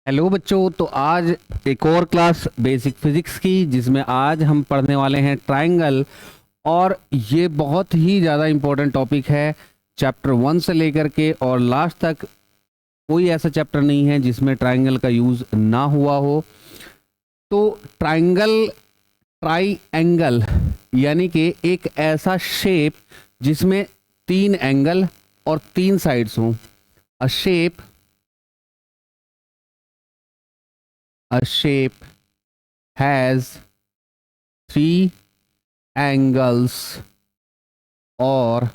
Hello बच्चों। तो आज एक और क्लास बेसिक फिजिक्स की, जिसमें आज हम पढ़ने वाले हैं ट्रायंगल। और ये बहुत ही ज़्यादा इम्पोर्टेंट टॉपिक है। चैप्टर 1 से लेकर के और लास्ट तक कोई ऐसा चैप्टर नहीं है जिसमें ट्रायंगल का यूज़ ना हुआ हो। तो ट्रायंगल, ट्राइएंगल यानी कि एक ऐसा शेप जिसमें 3 एंगल और 3 साइड्स हों। अ shape a shape has 3 angles और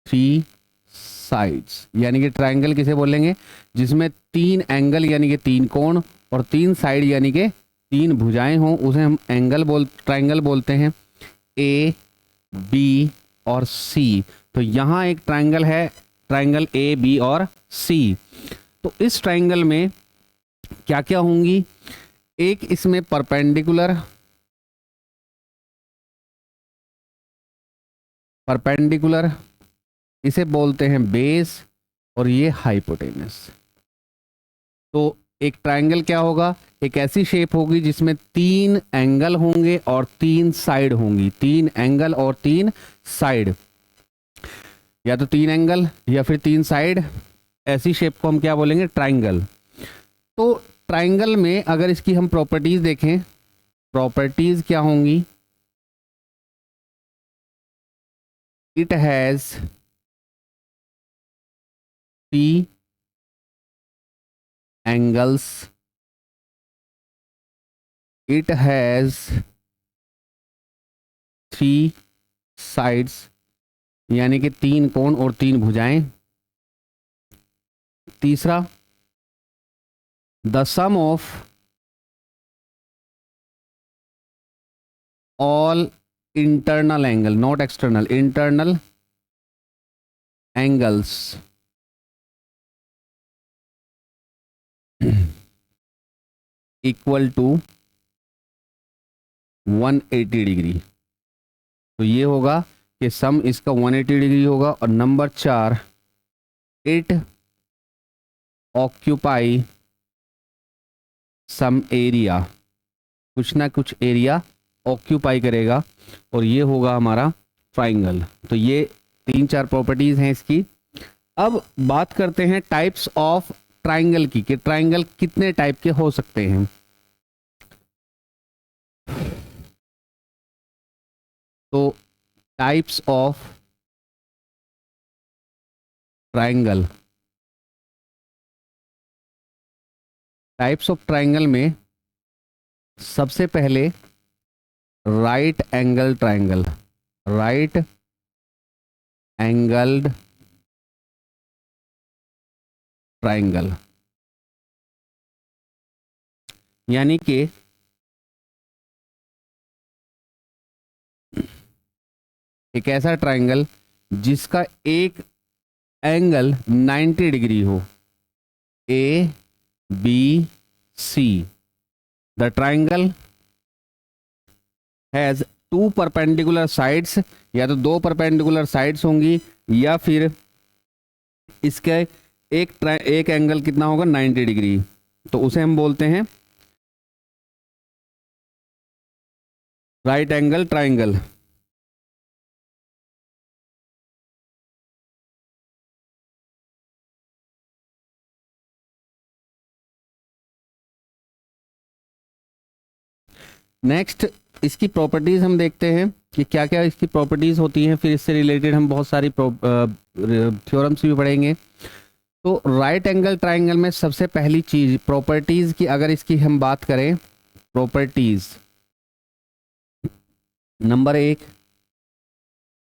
3 साइड्स। यानी कि ट्रायंगल किसे बोलेंगे? जिसमें 3 एंगल यानी कि 3 कोण और 3 साइड यानी कि 3 भुजाएं हों, उसे हम ट्रायंगल बोलते हैं। ए, बी और सी। तो यहाँ एक ट्रायंगल है, ट्रायंगल ए, बी और सी। तो इस ट्रायंगल में क्या क्या होंगी? एक इसमें परपेंडिकुलर इसे बोलते हैं बेस, और ये हाइपोटेनस। तो एक ट्रायंगल क्या होगा? एक ऐसी शेप होगी जिसमें 3 एंगल होंगे और 3 साइड होंगी। 3 एंगल और 3 साइड, या तो 3 एंगल या फिर 3 साइड। ऐसी शेप को हम क्या बोलेंगे? ट्रायंगल। तो ट्रायंगल में अगर इसकी हम प्रॉपर्टीज देखें, प्रॉपर्टीज क्या होंगी? It has 3 angles, it has 3 sides यानी कि 3 कोण और 3 भुजाएं। तीसरा, the sum of all internal angle, not external, internal angles equal to 180 degree. तो ये होगा कि सम इसका 180 डिग्री होगा। और number 4, it occupy some area, कुछ ना कुछ एरिया ऑक्यूपाई करेगा, और ये होगा हमारा ट्रायंगल। तो ये 3-4 प्रॉपर्टीज हैं इसकी। अब बात करते हैं टाइप्स ऑफ ट्रायंगल की, कि ट्रायंगल कितने टाइप के हो सकते हैं। तो types of triangle, types of triangle में सबसे पहले right angle triangle, right angled triangle, यानी कि एक ऐसा ट्रायंगल जिसका एक एंगल 90 डिग्री हो। A, B, C. The triangle has 2 perpendicular sides, या तो 2 परपेंडिकुलर साइड्स होंगी, या फिर इसके एक एंगल कितना होगा? 90 डिग्री। तो उसे हम बोलते हैं राइट एंगल ट्रायंगल। नेक्स्ट, इसकी प्रॉपर्टीज हम देखते हैं कि क्या क्या इसकी प्रॉपर्टीज होती हैं। फिर इससे रिलेटेड हम बहुत सारी थ्योरम्स भी पढ़ेंगे। तो राइट एंगल ट्रायंगल में सबसे पहली चीज प्रॉपर्टीज की, अगर इसकी हम बात करें, properties number 1,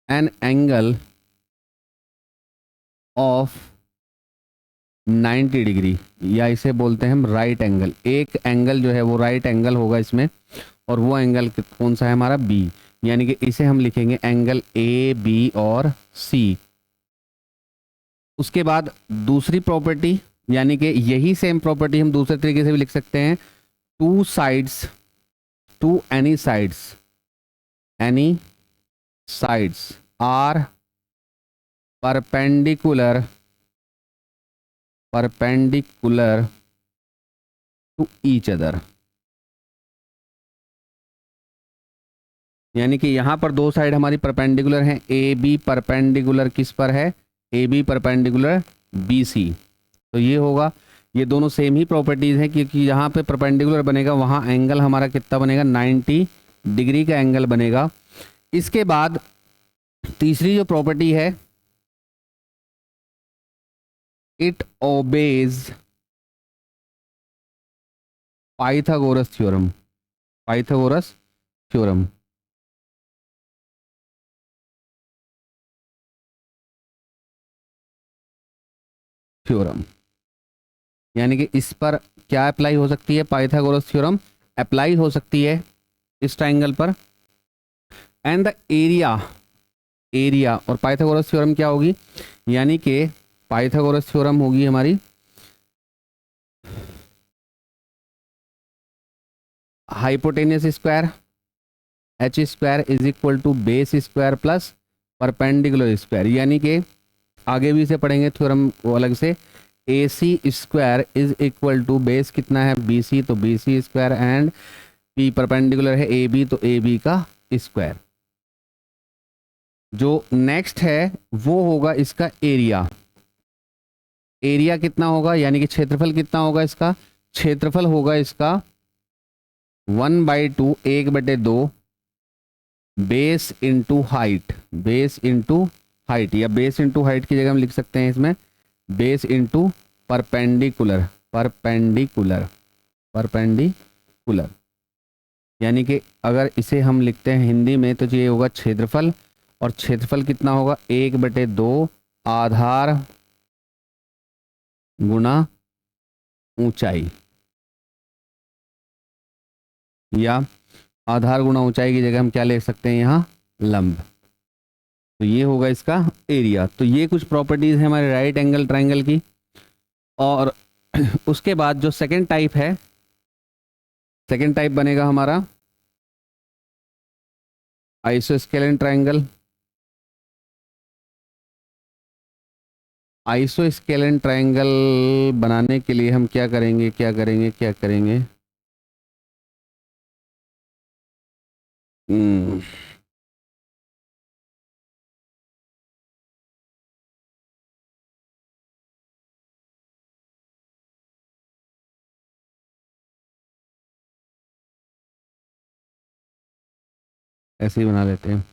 an angle of 90 degree, या इसे बोलते हैं हम राइट एंगल। एक एंगल जो है वो राइट एंगल होगा इसमें, और वो एंगल कौन सा है? हमारा बी। यानी कि इसे हम लिखेंगे एंगल ए, बी और सी। उसके बाद दूसरी प्रॉपर्टी, यानी कि यही सेम प्रॉपर्टी हम दूसरे तरीके से भी लिख सकते हैं। 2 sides, 2 any sides are perpendicular, to each other. यानी कि यहाँ पर दो साइड हमारी परपेंडिकुलर हैं, ए बी परपेंडिकुलर किस पर है, A B perpendicular B C. तो ये होगा, ये दोनों सेम ही प्रॉपर्टीज हैं, क्योंकि यहाँ पे परपेंडिकुलर बनेगा, वहाँ एंगल हमारा कितना बनेगा, 90 डिग्री का एंगल बनेगा। इसके बाद तीसरी जो प्रॉपर्टी है, it obeys Pythagoras theorem, Pythagoras theorem. Theorem यानी कि इस पर क्या अप्लाई हो सकती है, पाइथागोरस थ्योरम अप्लाई हो सकती है इस ट्राइंगल पर। एंड द एरिया, एरिया और पाइथागोरस थ्योरम क्या होगी, यानी कि पाइथागोरस थ्योरम होगी हमारी hypotenuse square H square is equal to base square plus perpendicular square. यानी कि आगे भी इसे पढ़ेंगे थ्योरम वो अलग से, A C square is equal to base कितना है बी सी, तो B C square, and P perpendicular है ए बी, तो ए बी का स्क्वायर। जो नेक्स्ट है वो होगा इसका एरिया। एरिया कितना होगा, यानी कि क्षेत्रफल कितना होगा इसका, क्षेत्रफल होगा इसका 1/2, 1/2 base into height, base into height, या बेस इंटू हाइट की जगह हम लिख सकते हैं इसमें base into perpendicular, perpendicular, perpendicular. यानी कि अगर इसे हम लिखते हैं हिंदी में तो ये होगा क्षेत्रफल, और क्षेत्रफल कितना होगा 1/2 आधार गुना ऊंचाई, या आधार गुना ऊंचाई की जगह हम क्या ले सकते हैं यहाँ, लंब। तो ये होगा इसका एरिया। तो ये कुछ प्रॉपर्टीज है हमारे राइट एंगल ट्राइंगल की। और उसके बाद जो सेकंड टाइप है, सेकंड टाइप बनेगा हमारा आइसोस्केलेन ट्राइंगल। आइसोस्केलेन ट्राइंगल बनाने के लिए हम क्या करेंगे, क्या करेंगे, क्या करेंगे, ऐसे ही बना लेते हैं।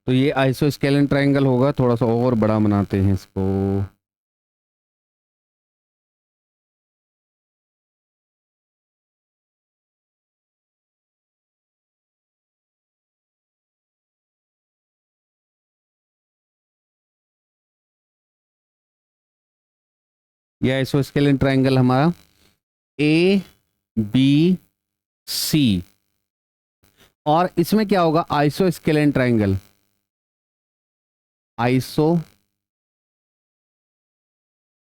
तो ये आइसोस्केलेन ट्राइंगल होगा, थोड़ा सा और बड़ा बनाते हैं इसको। ये आइसोस्केलेन ट्राइंगल हमारा ए बी सी, और इसमें क्या होगा, isosceles triangle, iso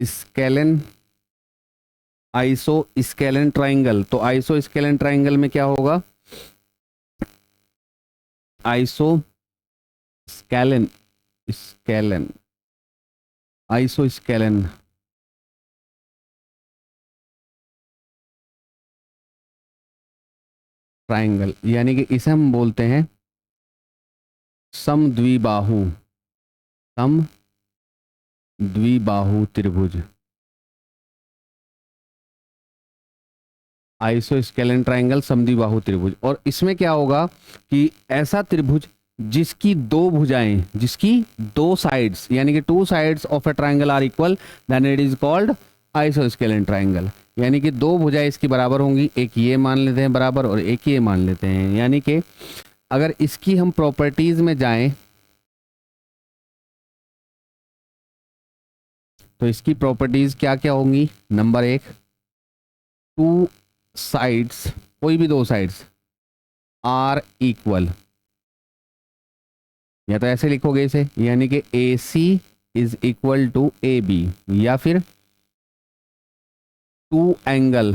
scalene, isosceles triangle. तो आइसो स्केलेन ट्राइंगल में क्या होगा, isosceles, scalene, isosceles triangle, यानी कि इसे हम बोलते हैं समद्विबाहु, समद्विबाहु त्रिभुज, आइसोस्केलेन ट्राइंगल समद्विबाहु त्रिभुज। और इसमें क्या होगा कि ऐसा त्रिभुज जिसकी दो भुजाएं, जिसकी दो साइड्स, यानी कि two sides of a triangle are equal, then it is called isosceles triangle. यानी कि दो भुजाएं इसकी बराबर होंगी, एक ये मान लेते हैं बराबर और एक ये मान लेते हैं। यानी कि अगर इसकी हम प्रॉपर्टीज में जाएं तो इसकी प्रॉपर्टीज क्या क्या होंगी, नंबर एक, टू साइड्स, कोई भी दो साइड्स आर इक्वल, या तो ऐसे लिखोगे इसे, यानी कि A C is equal to A B, या फिर टू एंगल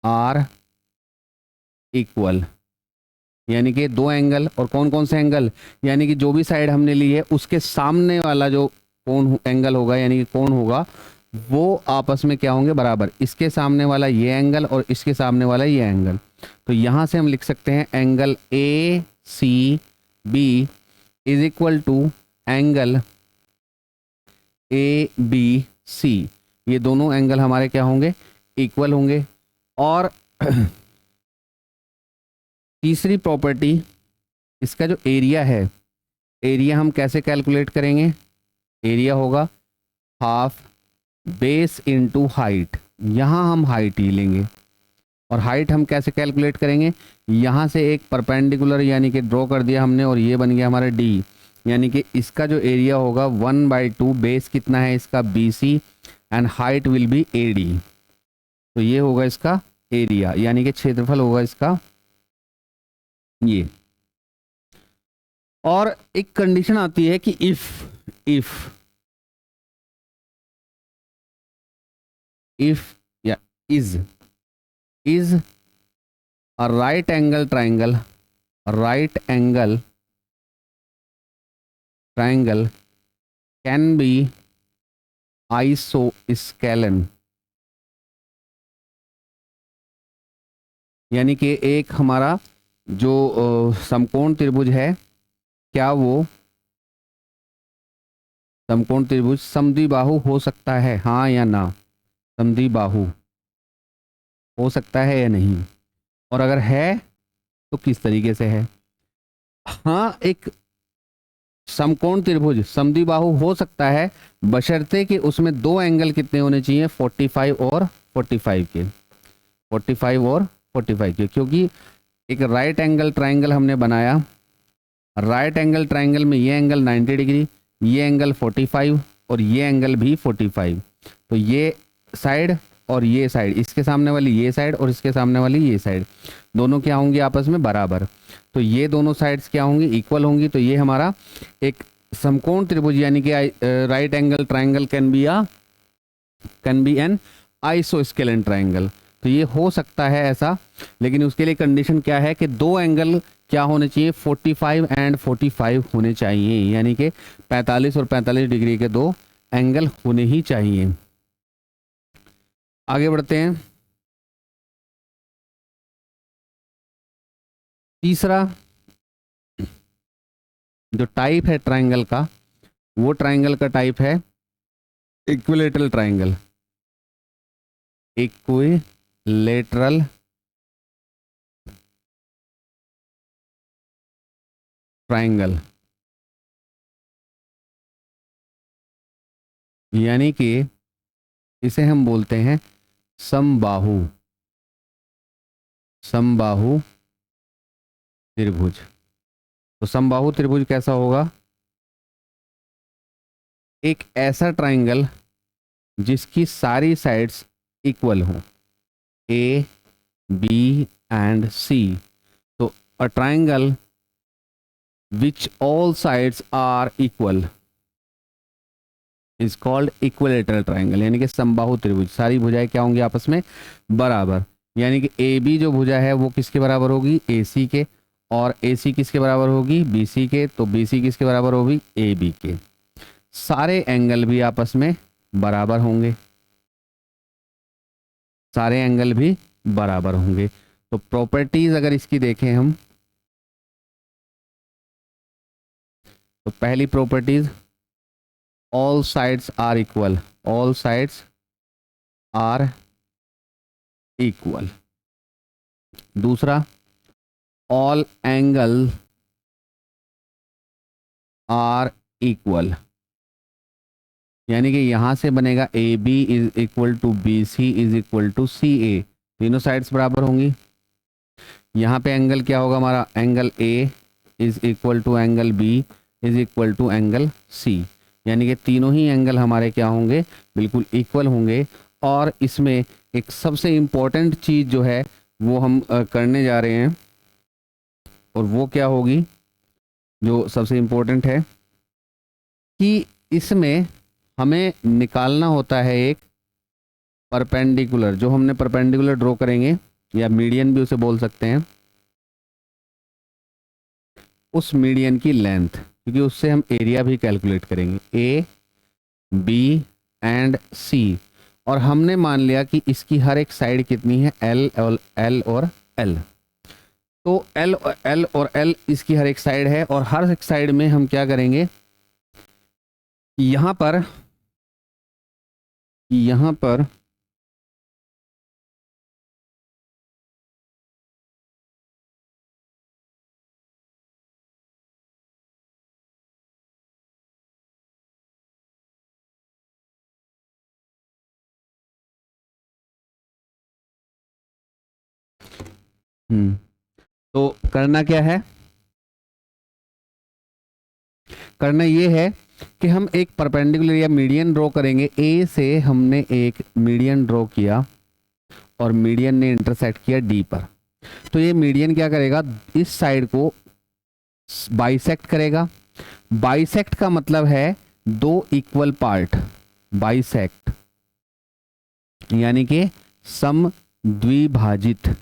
आर इक्वल, यानी कि दो एंगल, और कौन कौन से एंगल, यानी कि जो भी साइड हमने ली है उसके सामने वाला जो कोण एंगल होगा, यानी कि कोण होगा, वो आपस में क्या होंगे, बराबर। इसके सामने वाला ये एंगल और इसके सामने वाला ये एंगल, तो यहां से हम लिख सकते हैं angle A C B is equal to angle A B C. ये दोनों एंगल हमारे क्या होंगे, इक्वल होंगे। और तीसरी प्रॉपर्टी, इसका जो एरिया है, एरिया हम कैसे कैलकुलेट करेंगे, एरिया होगा हाफ बेस इनटू हाइट। यहाँ हम हाइट ही लेंगे, और हाइट हम कैसे कैलकुलेट करेंगे, यहाँ से एक परपेंडिकुलर यानी कि ड्रॉ कर दिया हमने, और ये बन गया हमारा डी, यानी कि इसका जो एरिया होगा 1/2, बेस कितना है इसका BC, and height will be AD। तो ये होगा इसका एरिया, यानी कि क्षेत्रफल होगा इसका ये। और एक कंडीशन आती है कि इफ या is a right angle triangle can be isosceles, यानी कि एक हमारा जो समकोण त्रिभुज है, क्या वो समकोण त्रिभुज समद्विबाहु हो सकता है, हाँ या ना, समद्विबाहु हो सकता है या नहीं, और अगर है तो किस तरीके से है। हाँ, एक समकोण त्रिभुज समद्विबाहु हो सकता है बशर्ते कि उसमें दो एंगल कितने होने चाहिए, 45 और 45 के, 45 और 45 के, क्योंकि एक राइट एंगल ट्राइंगल हमने बनाया, राइट एंगल ट्राइंगल में ये एंगल 90 डिग्री, ये एंगल 45 और ये एंगल भी 45, तो ये साइड और ये साइड, इसके सामने वाली ये साइड और इसके सामने वाली ये साइड, दोनों क्या होंगी आपस में बराबर, तो ये दोनों साइड्स क्या होंगी, इक्वल होंगी। तो ये हमारा एक समकोण त्रिभुज यानी कि right angle triangle can be an isosceles triangle. तो ये हो सकता है ऐसा, लेकिन उसके लिए कंडीशन क्या है कि दो एंगल क्या होने चाहिए, 45 एंड 45 होने चाहिए, यानी कि 45 और 45 डिग्री के दो एंगल होने ही चाहिए। आगे बढ़ते हैं। तीसरा जो टाइप है ट्राइंगल का, वो ट्राइंगल का टाइप है इक्विलेटरल ट्राइंगल। इक्विलेटरल ट्राइंगल, यानी कि इसे हम बोलते हैं समबाहु त्रिभुज। तो समबाहु त्रिभुज कैसा होगा, एक ऐसा ट्राइंगल जिसकी सारी साइड्स इक्वल हो, A, B and C। तो a triangle which all sides are equal is called equilateral triangle, यानी कि समबाहु त्रिभुज, सारी भुजाएं क्या होंगी आपस में बराबर, यानी कि AB जो भुजा है वो किसके बराबर होगी, AC के, और AC किसके बराबर होगी, BC के, तो BC किसके बराबर होगी, AB के। सारे एंगल भी आपस में बराबर होंगे, सारे एंगल भी बराबर होंगे। तो प्रॉपर्टीज अगर इसकी देखें हम, तो पहली properties, all sides are equal, all sides are equal. दूसरा, ऑल एंगल आर इक्वल, यानी कि यहां से बनेगा AB is equal to BC is equal to CA, तीनों साइड्स बराबर होंगी। यहाँ पे एंगल क्या होगा हमारा, angle A is equal to angle B is equal to angle C, यानी कि तीनों ही एंगल हमारे क्या होंगे, बिल्कुल इक्वल होंगे। और इसमें एक सबसे इम्पोर्टेंट चीज़ जो है वो हम करने जा रहे हैं, और वो क्या होगी, जो सबसे इम्पोर्टेंट है कि इसमें हमें निकालना होता है एक परपेंडिकुलर, जो हमने परपेंडिकुलर ड्रॉ करेंगे, या मीडियन भी उसे बोल सकते हैं, उस मीडियन की लेंथ, क्योंकि उससे हम एरिया भी कैलकुलेट करेंगे, ए बी एंड सी। और हमने मान लिया कि इसकी हर एक साइड कितनी है, एल और एल। तो एल और एल इसकी हर एक साइड है, और हर एक साइड में हम क्या करेंगे, यहां पर तो करना क्या है, करना ये है कि हम एक परपेंडिकुलर या मीडियन ड्रॉ करेंगे। ए से हमने एक मीडियन ड्रॉ किया और मीडियन ने इंटरसेक्ट किया डी पर। तो ये मीडियन क्या करेगा, इस साइड को बाइसेक्ट करेगा। बाइसेक्ट का मतलब है दो इक्वल पार्ट, बाइसेक्ट यानी कि समद्विभाजित,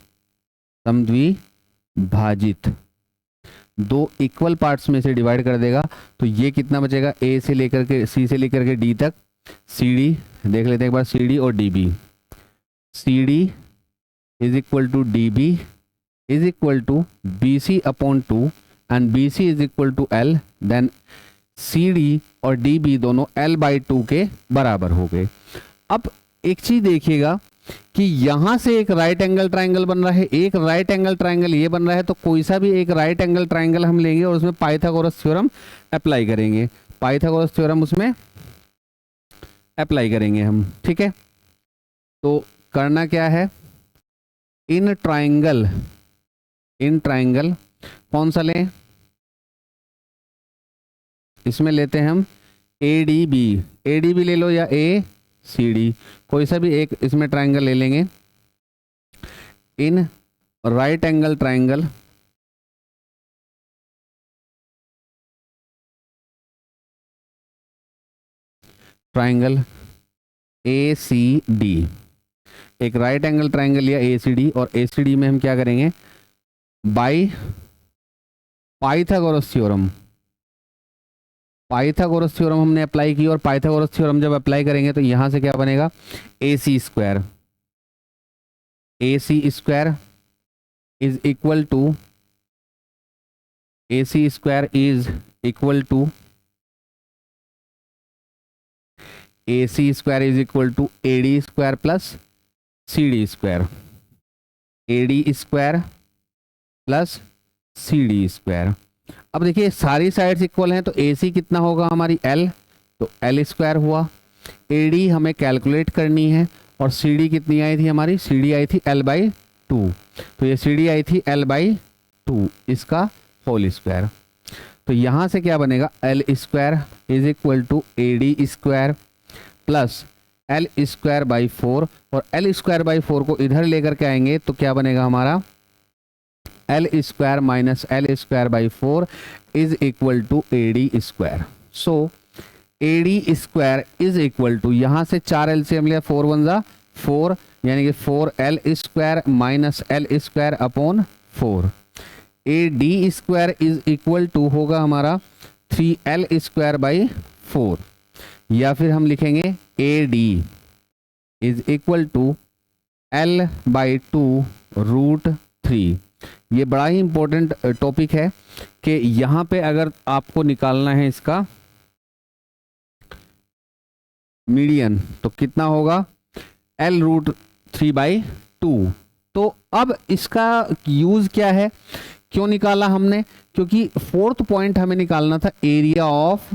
दो इक्वल पार्ट्स में से डिवाइड कर देगा। तो ये कितना बचेगा, ए से लेकर के सी से लेकर के डी तक, सी डी देख लेते हैं एक बार, सी डी और D B. C D is equal to D B is equal to B C upon 2 and B C is equal to L. Then C D और डी बी दोनों L by 2 के बराबर हो गए। अब एक चीज देखिएगा कि यहां से एक राइट एंगल ट्राइंगल बन रहा है, एक राइट एंगल ट्राइंगल ये बन रहा है। तो कोई सा भी एक राइट एंगल ट्राइंगल हम लेंगे और उसमें पाइथागोरस थ्योरम अप्लाई करेंगे, पाइथागोरस थ्योरम उसमें अप्लाई करेंगे हम, ठीक है। तो करना क्या है, इन ट्राइंगल कौन सा लें, इसमें लेते हैं हम एडीबी ले लो या ए सी डी, कोई सा भी एक इसमें ट्राइंगल ले लेंगे। In right angle triangle A C D, एक राइट एंगल ट्राइंगल लिया ए सी डी, और ए सी डी में हम क्या करेंगे, बाय पाइथागोरस थ्योरम हमने अप्लाई की। और पाइथागोरस थ्योरम जब अप्लाई करेंगे तो यहां से क्या बनेगा, A C square is equal to AD square plus C D square, AD square plus C D square. अब देखिए सारी साइड्स इक्वल हैं, तो ए सी कितना होगा हमारी एल, तो एल स्क्वायर हुआ। ए डी हमें कैलकुलेट करनी है, और सी डी कितनी आई थी हमारी, सी डी आई थी एल बाई 2, तो ये सी डी आई थी एल बाई 2, इसका होल स्क्वायर। तो यहाँ से क्या बनेगा, L square is equal to A D square plus L square by 4, और एल स्क्वायर बाई 4 को इधर लेकर के आएंगे तो क्या बनेगा हमारा, L square minus L square by 4 is equal to A D square. So A D square is equal to, यहां से 4 एलसीएम लिया, 4 1 जा 4, यानी कि 4 L square minus L square upon 4। A D square is equal to होगा हमारा 3 L square by 4, या फिर हम लिखेंगे A D is equal to L by 2 root 3। ये बड़ा ही इंपॉर्टेंट टॉपिक है कि यहां पे अगर आपको निकालना है इसका मीडियन, तो कितना होगा, एल रूट 3 बाई 2। तो अब इसका यूज क्या है, क्यों निकाला हमने, क्योंकि फोर्थ पॉइंट हमें निकालना था एरिया ऑफ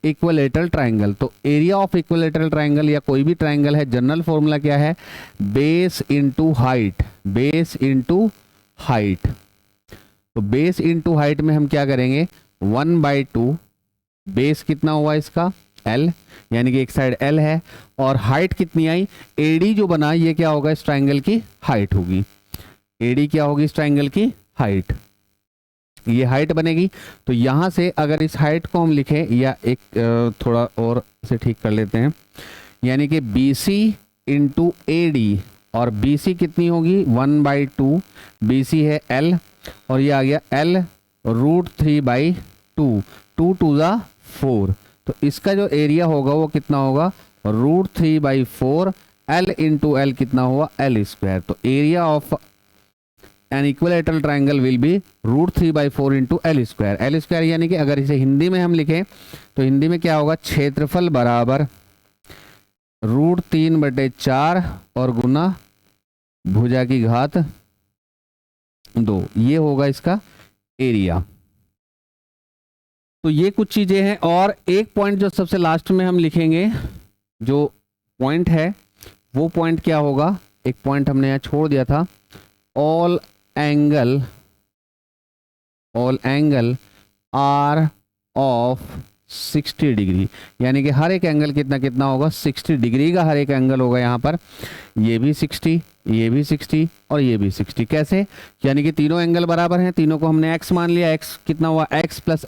इक्विलेटरल ट्राइंगल। तो एरिया ऑफ इक्विलेटरल ट्राइंगल या कोई भी ट्राइंगल है, जनरल फॉर्मूला क्या है, बेस इनटू हाइट। तो बेस इनटू हाइट में हम क्या करेंगे, 1/2, बेस कितना हुआ इसका L, यानी कि एक साइड L है, और हाइट कितनी आई, AD जो बना ये क्या होगा, इस ट्राइंगल की हाइट होगी। AD क्या होगी, इस ट्राइंगल की हाइट, ये हाइट बनेगी। तो यहां से अगर इस हाइट को हम लिखें, या एक थोड़ा और से ठीक कर लेते हैं, यानी कि BC इंटू AD, और BC कितनी होगी 1/2, BC है L, और ये आ गया L √3/2, 2 2 ज़ा 4। तो इसका जो एरिया होगा वो कितना होगा, √3/4 L इंटू L कितना हुआ, L²। तो area of an equilateral triangle will be √3/4 into L²। L² यानी कि अगर इसे हिंदी में हम लिखें तो हिंदी में क्या होगा, क्षेत्रफल बराबर √3/4 और गुना भुजा की घात 2, ये होगा इसका एरिया। तो ये कुछ चीजें हैं। और एक पॉइंट जो सबसे लास्ट में हम लिखेंगे, जो पॉइंट है वो पॉइंट क्या होगा, एक पॉइंट हमने यहाँ छोड़ दिया था, all angle are of 60 degree, यानी कि हर एक एंगल कितना कितना होगा, 60 डिग्री का हर एक एंगल होगा यहाँ पर। ये भी 60, ये भी 60 और ये भी 60। कैसे, यानी कि तीनों एंगल बराबर हैं, तीनों को हमने x मान लिया। x कितना हुआ, x plus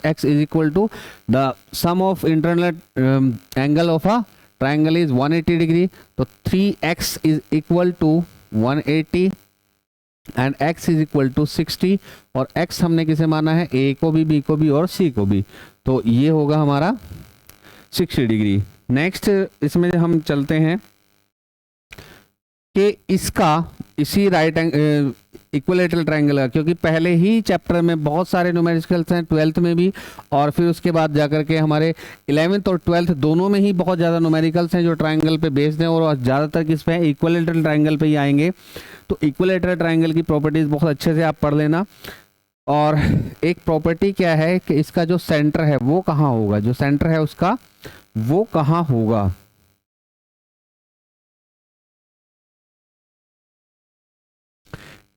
x is equal to the sum of internal angle of a triangle is 180 degree. तो 3x is equal to 180 and x is equal to 60। और x हमने किसे माना है, a को भी, b को भी और c को भी। तो ये होगा हमारा 60 डिग्री। नेक्स्ट इसमें हम चलते हैं कि इसका इसी राइट इक्विलैटरल ट्रायंगल का, क्योंकि पहले ही चैप्टर में बहुत सारे न्यूमेरिकल्स हैं, 12th में भी, और फिर उसके बाद जाकर के हमारे 11th और 12th दोनों में ही बहुत ज़्यादा न्यूमेरिकल्स हैं जो ट्रायंगल पे बेस्ड हैं, और ज़्यादातर किस पे है, इक्विलैटरल ट्रायंगल पे ही आएंगे। तो इक्विलैटरल ट्रायंगल की प्रॉपर्टीज बहुत अच्छे से आप पढ़ लेना। और एक प्रॉपर्टी क्या है कि इसका जो सेंटर है वो कहाँ होगा, जो सेंटर है उसका वो कहाँ होगा।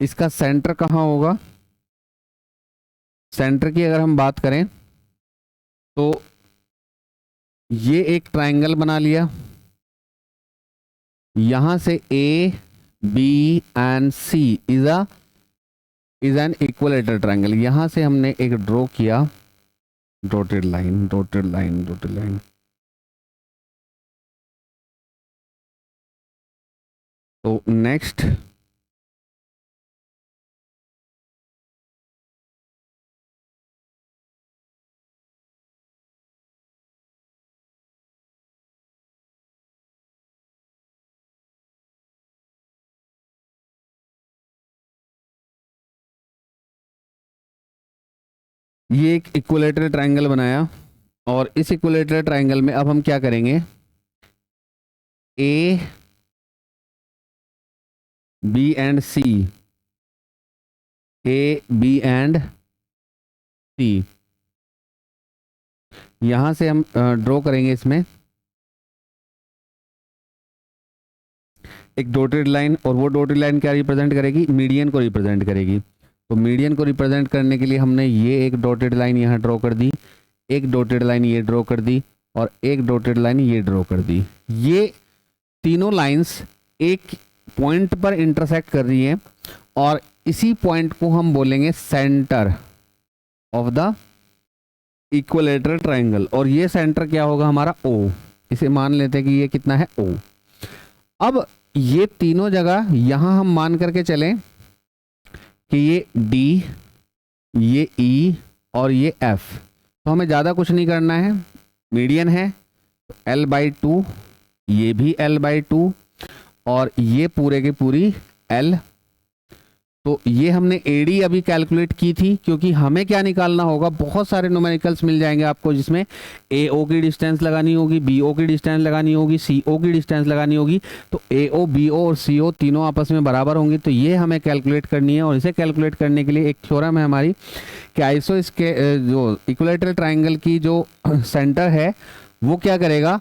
इसका सेंटर कहाँ होगा, सेंटर की अगर हम बात करें तो ये एक ट्रायंगल बना लिया, यहां से A, B and C is an equilateral triangle. यहां से हमने एक ड्रॉ किया, dotted line dotted line dotted line. तो नेक्स्ट ये एक इक्विलैटरल ट्रायंगल बनाया, और इस इक्विलैटरल ट्रायंगल में अब हम क्या करेंगे, A, B and C, A, B and C, यहां से हम ड्रॉ करेंगे इसमें एक डॉटेड लाइन, और वो डॉटेड लाइन क्या रिप्रेजेंट करेगी, मीडियन को रिप्रेजेंट करेगी। तो मीडियन को रिप्रेजेंट करने के लिए हमने ये एक डॉटेड लाइन यहाँ ड्रॉ कर दी, एक डॉटेड लाइन ये ड्रॉ कर दी, और एक डॉटेड लाइन ये ड्रॉ कर दी। ये तीनों लाइंस एक पॉइंट पर इंटरसेक्ट कर रही हैं, और इसी पॉइंट को हम बोलेंगे centre of the equilateral triangle. और ये सेंटर क्या होगा हमारा, O। इसे मान लेते हैं कि ये कितना है, O। अब ये तीनों जगह यहां हम मान करके चलें कि ये D, ये E और ये F। तो हमें ज़्यादा कुछ नहीं करना है, मीडियन है तो L/2, ये भी L/2, और ये पूरे की पूरी L। तो ये हमने AD अभी कैलकुलेट की थी, क्योंकि हमें क्या निकालना होगा, बहुत सारे न्यूमेरिकल्स मिल जाएंगे आपको जिसमें AO की डिस्टेंस लगानी होगी, BO की डिस्टेंस लगानी होगी, CO की डिस्टेंस लगानी होगी। तो AO, BO और CO तीनों आपस में बराबर होंगी, तो ये हमें कैलकुलेट करनी है। और इसे कैलकुलेट करने के लिए एक थ्योरम है हमारी कि इसके जो इक्विलैटरल ट्रायंगल की जो सेंटर है वो क्या करेगा,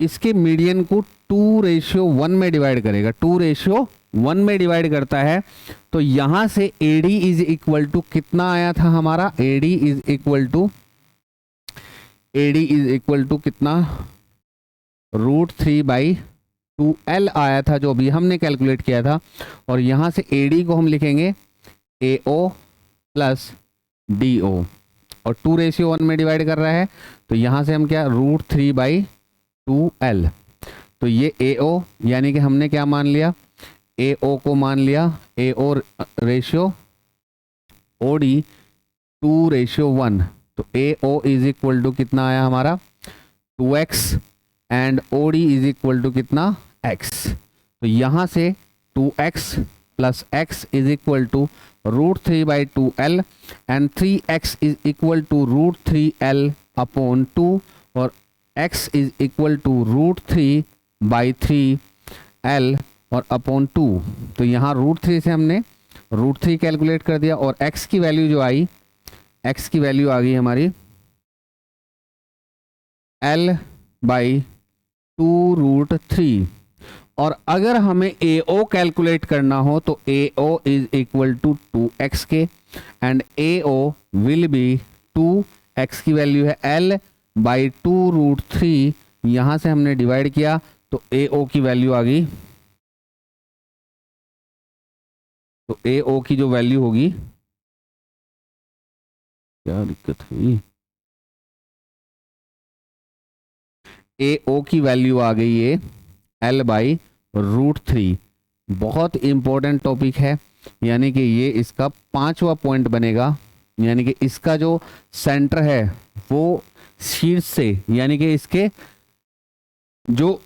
इसके मीडियन को 2:1 में डिवाइड करेगा, 2:1 में डिवाइड करता है। तो यहां से AD इज इक्वल टू कितना आया था हमारा, AD इज इक्वल टू कितना, √3/2L आया था, जो भी हमने कैलकुलेट किया था। और यहां से AD को हम लिखेंगे AO प्लस DO, और 2:1 में डिवाइड कर रहा है, तो यहां से हम क्या, √3/2L। तो ये AO यानी कि हमने क्या मान लिया, AO को मान लिया, AO रेशियो OD 2:1, तो AO इज इक्वल टू कितना आया हमारा 2x and OD is equal to कितना x। तो यहाँ से 2x plus x is equal to √3/2L and 3x is equal to √3L upon 2 और x is equal to √3/3L और अपॉन 2। तो यहाँ √3 से हमने √3 कैलकुलेट कर दिया और x की वैल्यू जो आई, x की वैल्यू आ गई हमारी L/2√3। और अगर हमें AO कैलकुलेट करना हो तो AO is equal to 2x के and AO will be 2x की वैल्यू है L/2√3। यहाँ से हमने डिवाइड किया तो AO की वैल्यू आ गई, तो AO की जो वैल्यू होगी, क्या दिक्कत हुई, AO की वैल्यू आ गई ये L/√3। बहुत इंपॉर्टेंट टॉपिक है, यानी कि ये इसका 5वां पॉइंट बनेगा। यानी कि इसका जो सेंटर है वो शीर्ष से, यानी कि इसके जो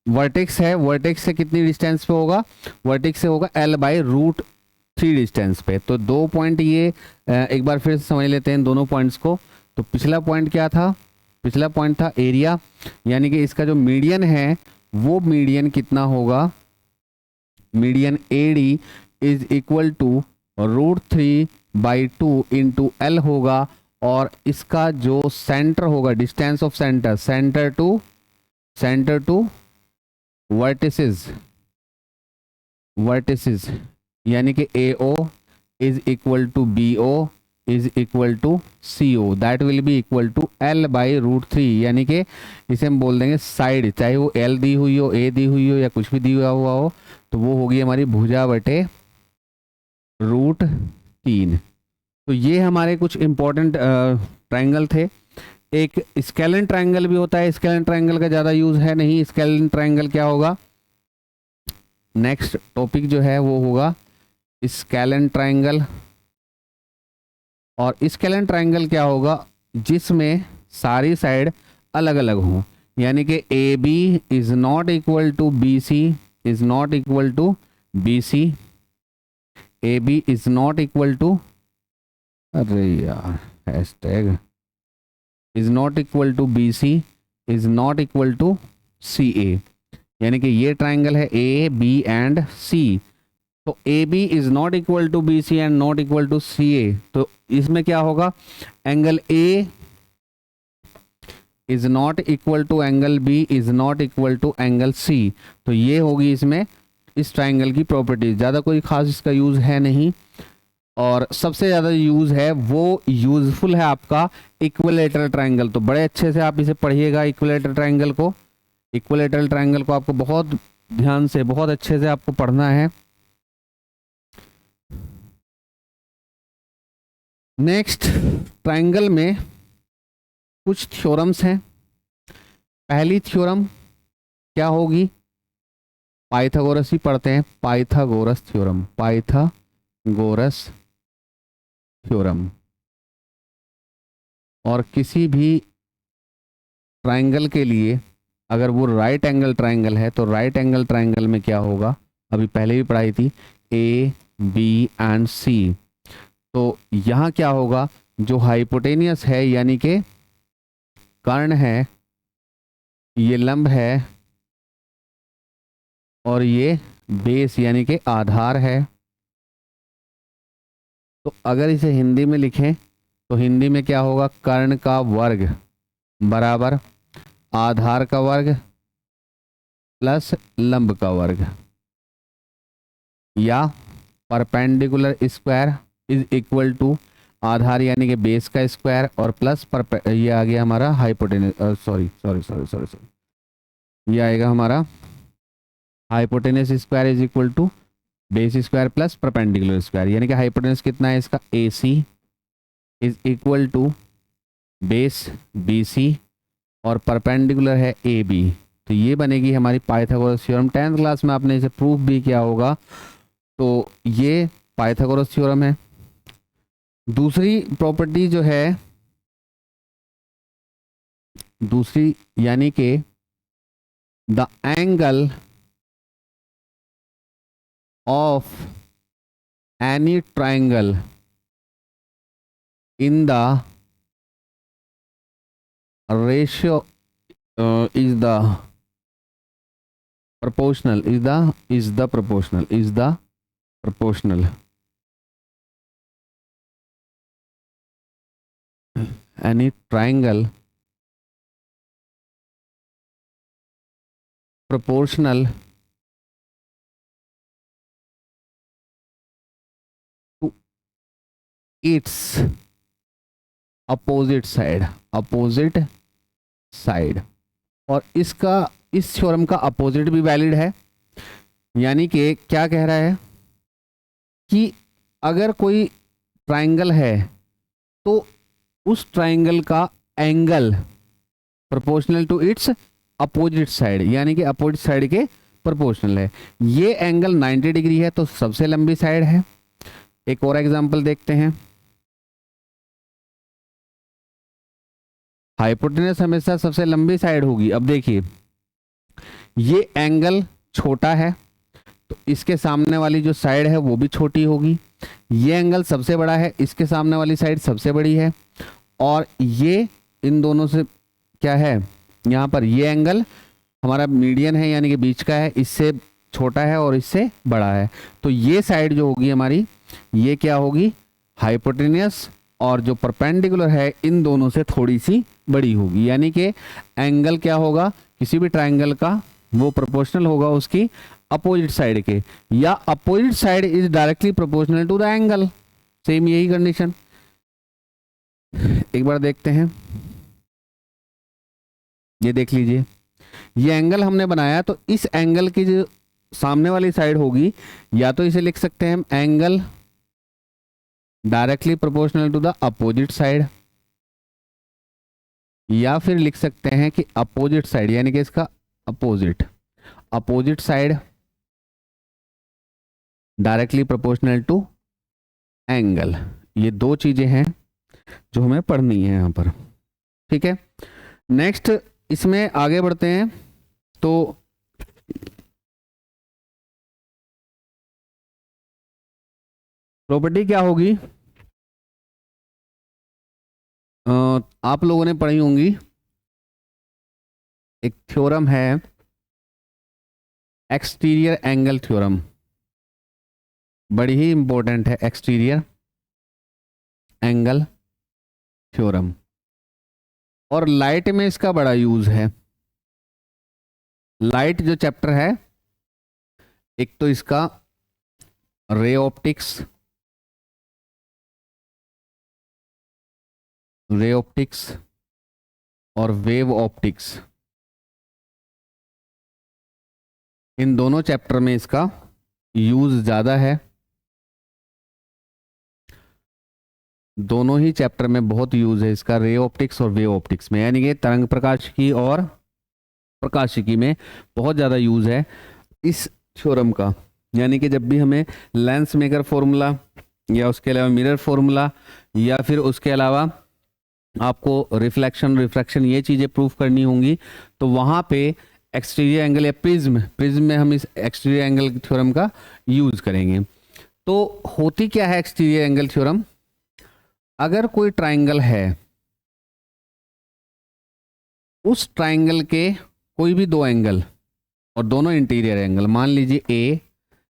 वर्टेक्स है, वर्टेक्स से कितनी डिस्टेंस पे होगा, वर्टेक्स से होगा L/√3 डिस्टेंस पे। तो 2 पॉइंट ये एक बार फिर से समझ लेते हैं दोनों पॉइंट्स को। तो पिछला पॉइंट क्या था, पिछला पॉइंट था एरिया, यानी कि इसका जो मीडियन है वो मीडियन कितना होगा, median AD is equal to √3/2 into L होगा और इसका जो सेंटर होगा, distance of centre, centre to vertices, यानी कि AO is equal to BO is equal to CO, that will be equal to L/√3। यानी कि इसे हम बोल देंगे साइड, चाहे वो L दी हुई हो, A दी हुई हो या कुछ भी दिया हुआ हो, तो वो होगी हमारी भुजा बटे √3। तो ये हमारे कुछ इंपॉर्टेंट ट्रायंगल थे। एक स्केलन ट्रायंगल भी होता है, स्केलन ट्रायंगल का ज़्यादा यूज है नहीं। स्केलन ट्रायंगल क्या होगा, नेक्स्ट टॉपिक जो है वो होगा स्केलन ट्रायंगल। और स्केलन ट्रायंगल क्या होगा, जिसमें सारी साइड अलग अलग हों, यानी कि AB is not equal to BC, is not equal to BC, AB is not equal to, अरे यार hashtag, is not equal to BC is not equal to CA। यानी कि ये ट्रायंगल है A, B एंड C। तो AB is not equal to BC and not equal to CA। तो इसमें क्या होगा, angle A is not equal to angle B is not equal to angle C। तो ये होगी इसमें इस ट्रायंगल की प्रॉपर्टीज। ज़्यादा कोई खास इसका यूज़ है नहीं, और सबसे ज़्यादा यूज़ है वो यूज़फुल है आपका इक्विलैटरल ट्रायंगल। तो बड़े अच्छे से आप इसे पढ़िएगा, इक्विलैटरल ट्रायंगल को, इक्विलैटरल ट्रायंगल को आपको बहुत ध्यान से, बहुत अच्छे से आपको पढ़ना है। नेक्स्ट ट्रायंगल में कुछ थ्योरम्स हैं। पहली थ्योरम क्या होगी, पाइथागोरस ही पढ़ते हैं, पाइथागोरस थ्योरम, पाइथागोरस थ्योरम। और किसी भी ट्रायंगल के लिए अगर वो राइट एंगल ट्रायंगल है तो राइट एंगल ट्रायंगल में क्या होगा, अभी पहले भी पढ़ाई थी, A, B एंड C। तो यहाँ क्या होगा, जो हाइपोटेनियस है यानी कि कर्ण है, ये लंब है और ये बेस यानी कि आधार है। तो अगर इसे हिंदी में लिखें तो हिंदी में क्या होगा, कर्ण का वर्ग बराबर आधार का वर्ग प्लस लंब का वर्ग, या perpendicular square is equal to आधार यानी कि बेस का स्क्वायर और प्लस ये आ गया हमारा हाइपोटेनस, सॉरी ये आएगा हमारा hypotenuse square is equal to base square plus perpendicular square. यानी कि हाइपोटेनस कितना है इसका, AC is equal to base BC और परपेंडिकुलर है AB। तो ये बनेगी हमारी पाइथागोरस थ्योरम। 10th क्लास में आपने इसे प्रूफ भी किया होगा। तो ये पाइथागोरस थ्योरम है। दूसरी प्रॉपर्टी जो है, दूसरी यानी कि the angle of any triangle in the ratio is the proportional is the proportional any triangle proportional to its opposite side और इसका, इस थ्योरम का अपोजिट भी वैलिड है। यानी कि क्या कह रहा है कि अगर कोई ट्राइंगल है तो उस ट्राइंगल का angle proportional to its opposite side, यानी कि अपोजिट साइड के प्रोपोर्शनल है। ये एंगल 90 डिग्री है तो सबसे लंबी साइड है। एक और एग्जांपल देखते हैं। हाइपोटेनस हमेशा सबसे लंबी साइड होगी। अब देखिए ये एंगल छोटा है तो इसके सामने वाली जो साइड है वो भी छोटी होगी। ये एंगल सबसे बड़ा है, इसके सामने वाली साइड सबसे बड़ी है। और ये इन दोनों से क्या है, यहाँ पर ये एंगल हमारा मीडियन है यानी कि बीच का है, इससे छोटा है और इससे बड़ा है। तो ये साइड जो होगी हमारी, ये क्या होगी, हाइपोटेनियस, और जो परपेंडिकुलर है इन दोनों से थोड़ी सी बड़ी होगी। यानी कि एंगल क्या होगा किसी भी ट्राइंगल का, वो प्रोपोर्शनल होगा उसकी अपोजिट साइड के, या opposite side is directly proportional to the angle. Same यही कंडीशन एक बार देखते हैं। ये देख लीजिए, ये एंगल हमने बनाया तो इस एंगल की जो सामने वाली साइड होगी, या तो इसे लिख सकते हैं हम angle directly proportional to the opposite side, या फिर लिख सकते हैं कि अपोजिट साइड यानी कि इसका opposite side directly proportional to angle. ये दो चीजें हैं जो हमें पढ़नी है यहां पर। ठीक है, नेक्स्ट इसमें आगे बढ़ते हैं। तो प्रॉपर्टी क्या होगी, आप लोगों ने पढ़ी होंगी, एक थ्योरम है एक्सटीरियर एंगल थ्योरम, बड़ी ही इंपॉर्टेंट है एक्सटीरियर एंगल थ्योरम, और लाइट में इसका बड़ा यूज है। लाइट जो चैप्टर है, एक तो इसका रे ऑप्टिक्स और वेव ऑप्टिक्स, इन दोनों चैप्टर में इसका यूज ज्यादा है। दोनों ही चैप्टर में बहुत यूज है इसका, रे ऑप्टिक्स और वेव ऑप्टिक्स में, यानी कि तरंग प्रकाशिकी और प्रकाशिकी में बहुत ज़्यादा यूज है इस थ्योरम का। यानी कि जब भी हमें लेंस मेकर फॉर्मूला या उसके अलावा मिरर फॉर्मूला या फिर उसके अलावा आपको रिफ्लेक्शन रिफ्रैक्शन ये चीज़ें प्रूफ करनी होंगी, तो वहाँ पे एक्सटीरियर एंगल या प्रिज्म में हम इस एक्सटीरियर एंगल थ्योरम का यूज करेंगे। तो होती क्या है एक्सटीरियर एंगल थ्योरम, अगर कोई ट्राइंगल है, उस ट्राइंगल के कोई भी दो एंगल और दोनों इंटीरियर एंगल, मान लीजिए ए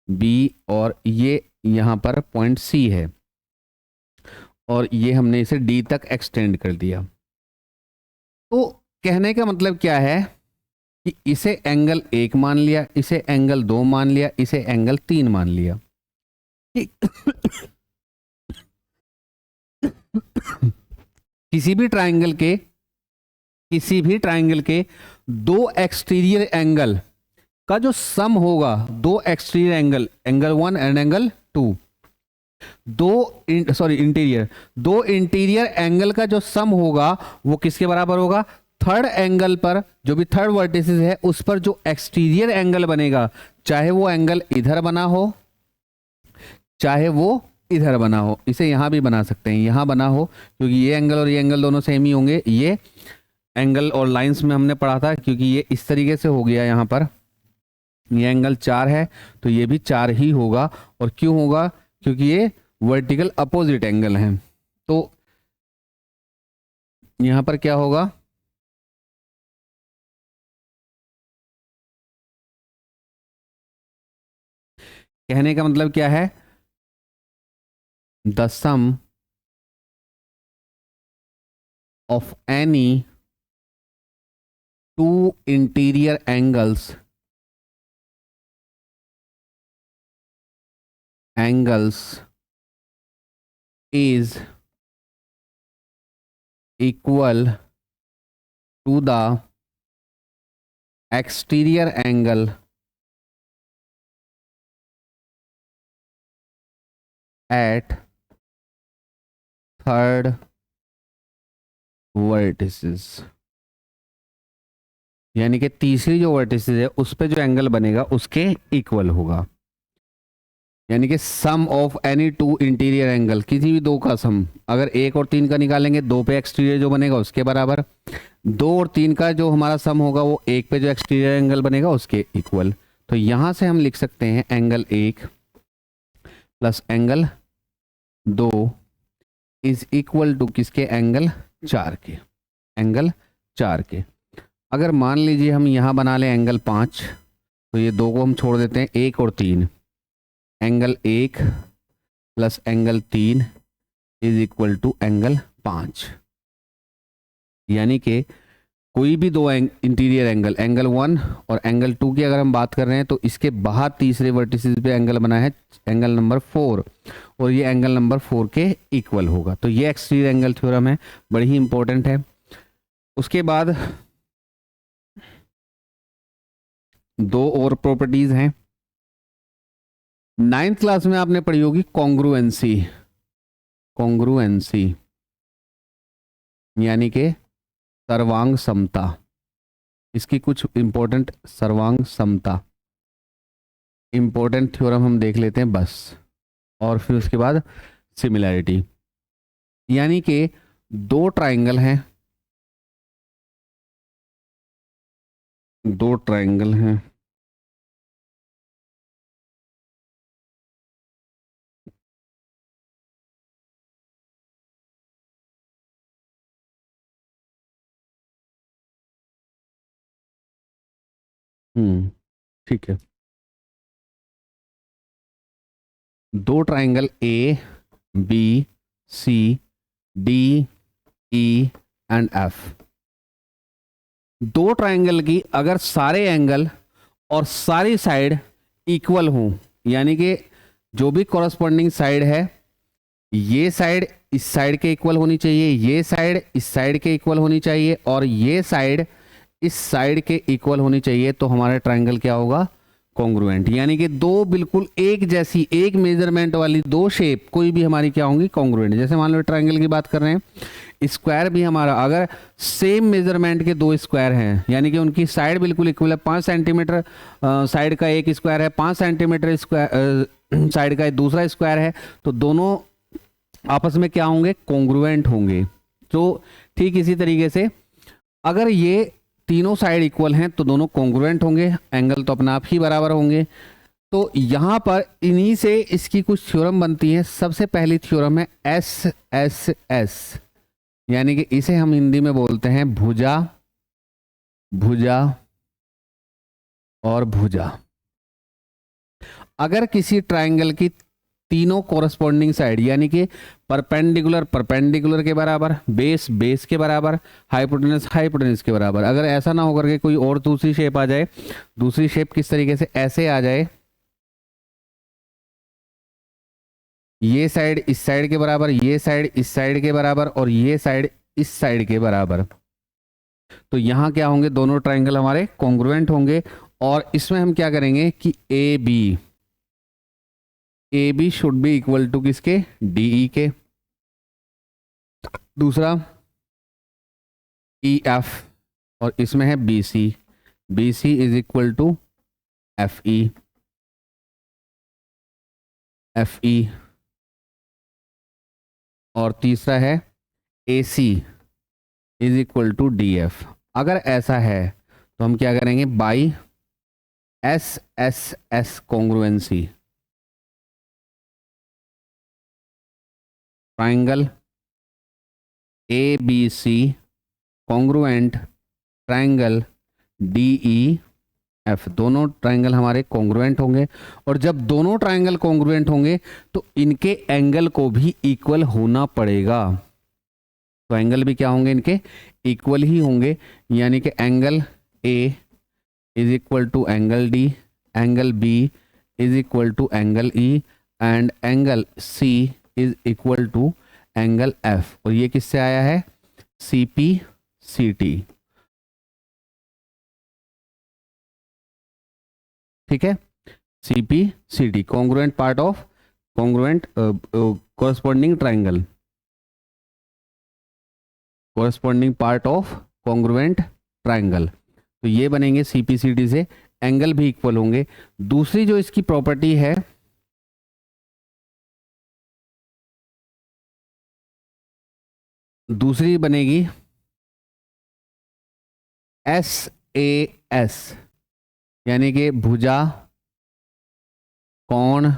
बी और ये यहाँ पर पॉइंट सी है और ये हमने इसे डी तक एक्सटेंड कर दिया। तो कहने का मतलब क्या है कि इसे एंगल 1 मान लिया, इसे एंगल 2 मान लिया, इसे एंगल 3 मान लिया। किसी भी ट्राइंगल के दो एक्सटीरियर एंगल का जो सम होगा, दो एक्सटीरियर एंगल 1 एंड एंगल 2, दो इंटीरियर एंगल का जो सम होगा वो किसके बराबर होगा, थर्ड एंगल पर, जो भी थर्ड वर्टिसेस है उस पर जो एक्सटीरियर एंगल बनेगा, चाहे वो एंगल इधर बना हो चाहे वो इधर बना हो, इसे यहाँ भी बना सकते हैं, यहाँ बना हो, क्योंकि ये एंगल और ये एंगल दोनों सेम ही होंगे। ये एंगल और लाइंस में हमने पढ़ा था, क्योंकि ये इस तरीके से हो गया, यहाँ पर ये एंगल 4 है तो ये भी 4 ही होगा। और क्यों होगा? क्योंकि ये वर्टिकल अपोजिट एंगल है। तो यहाँ पर क्या होगा? कहने का मतलब क्या है? The sum of any two interior angles is equal to the exterior angle at third vertices। यानी कि तीसरी जो वर्टिसेस है उस पे जो एंगल बनेगा उसके इक्वल होगा। यानी कि sum of any two interior angle, किसी भी दो का सम, अगर 1 और 3 का निकालेंगे 2 पे एक्सटीरियर जो बनेगा उसके बराबर, 2 और 3 का जो हमारा सम होगा वो 1 पे जो एक्सटीरियर एंगल बनेगा उसके इक्वल। तो यहां से हम लिख सकते हैं angle 1 plus angle 2 is equal to किसके? एंगल 4 के। एंगल 4 के। अगर मान लीजिए हम यहाँ बना लें एंगल 5, तो ये 2 को हम छोड़ देते हैं, 1 और 3, angle 1 plus angle 3 is equal to angle 5। यानी कि कोई भी दो इंटीरियर एंगल, एंगल 1 और एंगल 2 की अगर हम बात कर रहे हैं तो इसके बाहर तीसरे वर्टिसेस पे एंगल बना है एंगल नंबर 4, और ये एंगल नंबर 4 के इक्वल होगा। तो ये एक्सटीरियर एंगल थ्योरम है, बड़ी ही इंपॉर्टेंट है। उसके बाद 2 और प्रॉपर्टीज हैं। 9th क्लास में आपने पढ़ी होगी कॉन्ग्रुएंसी। कॉन्ग्रुएंसी यानी कि सर्वांग समता। इसकी कुछ इंपॉर्टेंट सर्वांग समता इंपॉर्टेंट थ्योरम हम देख लेते हैं बस, और फिर उसके बाद सिमिलैरिटी। यानी कि 2 ट्राइंगल हैं, 2 ट्राइंगल हैं, ठीक है। 2 triangle A B C D E and F. 2 triangle की अगर सारे एंगल और सारी साइड इक्वल हों, यानी कि जो भी कॉरस्पॉन्डिंग साइड है, ये साइड इस साइड के इक्वल होनी चाहिए, ये साइड इस साइड के इक्वल होनी चाहिए, और ये साइड इस साइड के इक्वल होनी चाहिए, तो हमारा ट्राइंगल क्या होगा? कॉन्ग्रुएंट। यानी कि 2 बिल्कुल एक जैसी, एक मेजरमेंट वाली 2 शेप कोई भी हमारी क्या होंगी? कॉन्ग्रुएंट। जैसे मान लो ट्राइंगल की बात कर रहे हैं, स्क्वायर भी हमारा अगर सेम मेजरमेंट के 2 स्क्वायर हैं, यानी कि उनकी साइड बिल्कुल इक्वल है, 5 सेंटीमीटर साइड का एक स्क्वायर है, 5 सेंटीमीटर स्क्वायर साइड का दूसरा स्क्वायर है, तो दोनों आपस में क्या होंगे? कॉन्ग्रुएंट होंगे। तो ठीक इसी तरीके से अगर ये तीनों साइड इक्वल हैं तो दोनों कॉन्ग्रुएंट होंगे, एंगल तो अपना आप ही बराबर होंगे। तो यहां पर इन्हीं से इसकी कुछ थ्योरम बनती है। सबसे पहली थ्योरम है एस एस एस, यानी कि इसे हम हिंदी में बोलते हैं भुजा, भुजा और भुजा। अगर किसी ट्राइंगल की तीनों कोरस्पॉन्डिंग साइड, यानी कि परपेंडिकुलर परपेंडिकुलर के बराबर, बेस बेस के बराबर, हाइपोटेनस हाइपोटेनस के बराबर, अगर ऐसा ना होकर के कोई और दूसरी शेप आ जाए, दूसरी शेप किस तरीके से? ऐसे आ जाए, ये साइड इस साइड के बराबर, ये साइड इस साइड के बराबर, और ये साइड इस साइड के बराबर, तो यहां क्या होंगे? दोनों ट्राइंगल हमारे कॉन्ग्रुएंट होंगे। और इसमें हम क्या करेंगे कि A B should be equal to किसके? डीई के। दूसरा ई एफ, और इसमें है B C is equal to F E और तीसरा है AC is equal to DF। अगर ऐसा है तो हम क्या करेंगे, by SSS congruency, triangle ABC congruent triangle DEF, दोनों ट्राइंगल हमारे कॉन्ग्रुएंट होंगे। और जब दोनों ट्राइंगल कॉन्ग्रुएंट होंगे तो इनके एंगल को भी इक्वल होना पड़ेगा। तो एंगल भी क्या होंगे, इनके इक्वल ही होंगे, यानी कि angle A is equal to angle D, angle B is equal to angle E and angle C is equal to angle F। और ये किससे आया है, CPCT। ठीक है, CPCT congruent part of congruent corresponding triangle, corresponding part of congruent triangle. तो ये बनेंगे CPCT से, एंगल भी इक्वल होंगे। दूसरी जो इसकी प्रॉपर्टी है, दूसरी बनेगी SAS, यानी कि भुजा कोण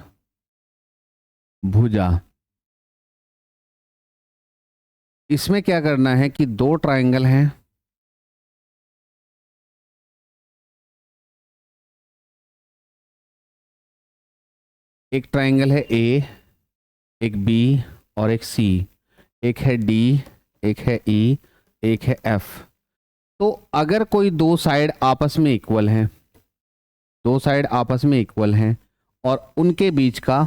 भुजा। इसमें क्या करना है कि दो ट्राइंगल हैं, एक ट्राइंगल है A, एक B और एक C, एक है D, एक है E, एक है F। तो अगर कोई दो साइड आपस में इक्वल हैं, दो साइड आपस में इक्वल हैं और उनके बीच का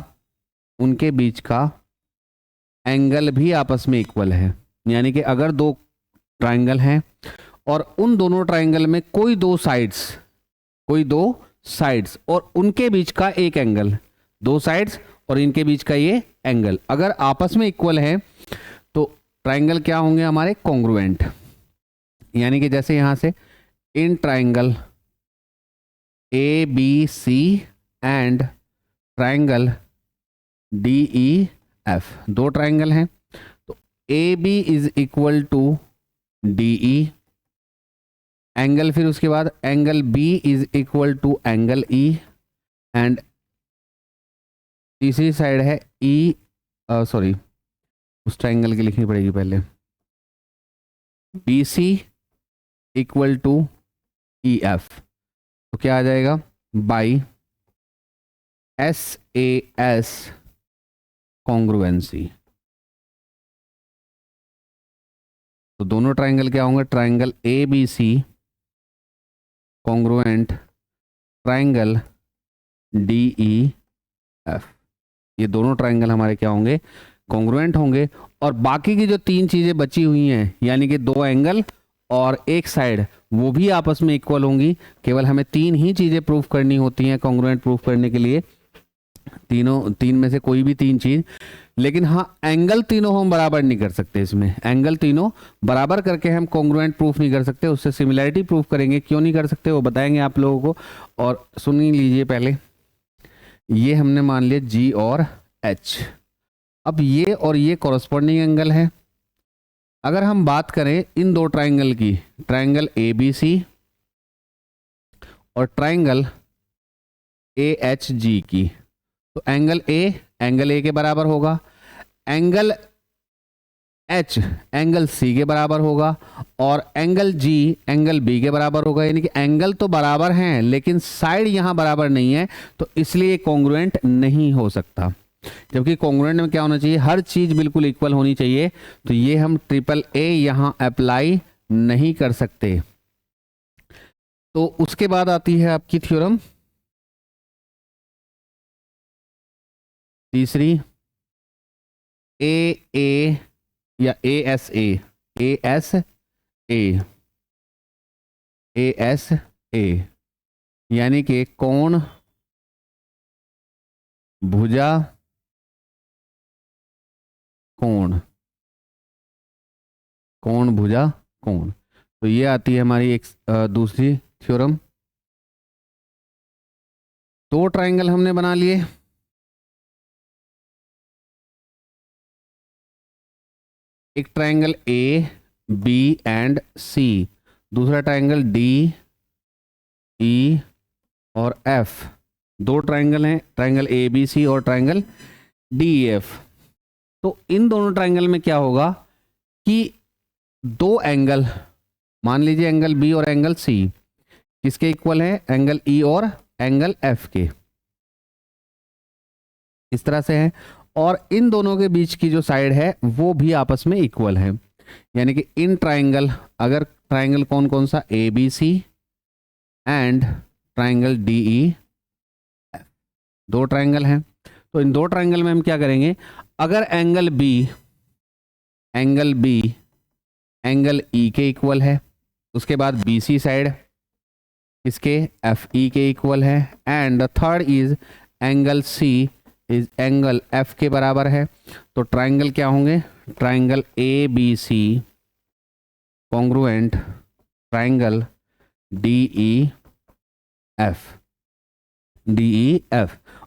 एंगल भी आपस में इक्वल है, यानी कि अगर दो ट्राइंगल हैं और उन दोनों ट्राइंगल में कोई दो साइड्स और उनके बीच का एक एंगल, दो साइड्स और इनके बीच का ये एंगल अगर आपस में इक्वल है तो ट्राइंगल क्या होंगे हमारे, कॉन्ग्रुएंट। यानी कि जैसे यहां से इन triangle ABC and triangle DEF, दो ट्राइंगल हैं, तो AB is equal to DE, angle फिर उसके बाद angle B is equal to angle E and तीसरी साइड है सॉरी उस ट्राइंगल की लिखनी पड़ेगी पहले, BC इक्वल टू EF। तो क्या आ जाएगा, बाई SAS कॉन्ग्रुएंसी। तो दोनों ट्राइंगल क्या होंगे, triangle ABC congruent triangle DEF। ये दोनों ट्राइंगल हमारे क्या होंगे, कॉन्ग्रुएंट होंगे। और बाकी की जो तीन चीजें बची हुई हैं, यानी कि दो एंगल और एक साइड, वो भी आपस में इक्वल होंगी। केवल हमें तीन ही चीजें प्रूफ करनी होती हैं कॉन्ग्रुएंट प्रूफ करने के लिए, तीन में से कोई भी तीन चीज। लेकिन हाँ, एंगल तीनों हम बराबर नहीं कर सकते, इसमें एंगल तीनों बराबर करके हम कॉन्ग्रुएंट प्रूफ नहीं कर सकते, उससे सिमिलैरिटी प्रूफ करेंगे। क्यों नहीं कर सकते वो बताएंगे आप लोगों को। और सुन लीजिए पहले, ये हमने मान लिया G और H। अब ये और ये कॉरस्पॉन्डिंग एंगल है। अगर हम बात करें इन दो ट्राइंगल की, ट्राइंगल ABC और ट्राइंगल AHG की, तो एंगल A के बराबर होगा, एंगल H एंगल C के बराबर होगा और एंगल G एंगल B के बराबर होगा। यानी कि एंगल तो बराबर हैं लेकिन साइड यहां बराबर नहीं है, तो इसलिए कॉन्ग्रुएंट नहीं हो सकता। जबकि कॉन्ग्रुएंट में क्या होना चाहिए, हर चीज बिल्कुल इक्वल होनी चाहिए। तो ये हम AAA यहां अप्लाई नहीं कर सकते। तो उसके बाद आती है आपकी थ्योरम तीसरी, AA या ASA, यानी कि कोण भुजा कोण, कोण भुजा कोण। तो ये आती है हमारी एक दूसरी थ्योरम। दो ट्राइंगल हमने बना लिए, एक ट्रायंगल ए बी एंड सी, दूसरा ट्रायंगल डी ई और एफ। दो ट्रायंगल हैं, ट्रायंगल ए बी सी और ट्रायंगल डी एफ। तो इन दोनों ट्रायंगल में क्या होगा कि दो एंगल, मान लीजिए एंगल बी और एंगल सी किसके इक्वल है, एंगल ई और एंगल एफ के, इस तरह से है। और इन दोनों के बीच की जो साइड है वो भी आपस में इक्वल है, यानी कि इन ट्रायंगल, अगर ट्रायंगल कौन कौन सा, A B C and triangle D E F, दो ट्रायंगल हैं। तो इन दो ट्रायंगल में हम क्या करेंगे, अगर एंगल बी एंगल ई के इक्वल है, उसके बाद बी सी साइड इसके एफ ई के इक्वल है, and the third is angle C is angle F के बराबर है, तो ट्रायंगल क्या होंगे, triangle A B C congruent triangle D E F.